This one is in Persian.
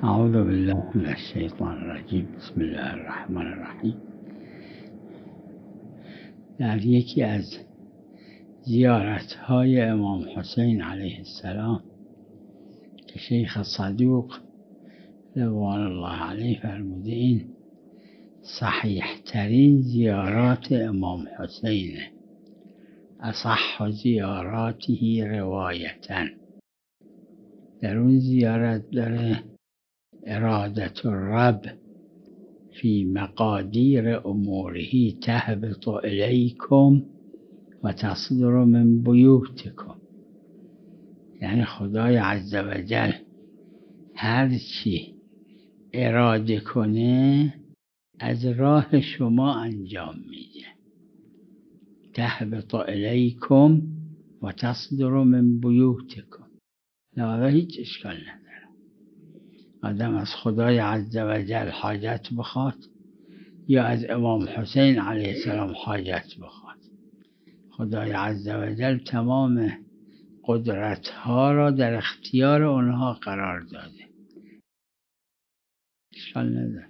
أعوذ بالله من الشيطان الرجيم. بسم الله الرحمن الرحیم. در یکی از زیارتهای امام حسین علیه السلام که شیخ صدوق رضوان الله علیه فرموده این صحیح ترین زیارات امام حسینه، اصح زیاراته روایتاً. در اون زیارت داره ارادة الرب فی مقادیر اموره تهبط الیکم و تصدر من بیوتکم، یعنی خدای عزوجل هر چی اراده کنه از راه شما انجام میده. تهبط الیکم و تصدر من بیوتکم، لذا هیچ اشکال نداره آدم از خدای عزوجل حاجت بخواد یا از امام حسین علیه السلام حاجت بخواد. خدای عزوجل تمام قدرت ها را در اختیار اونها قرار داده، اشکال نداره.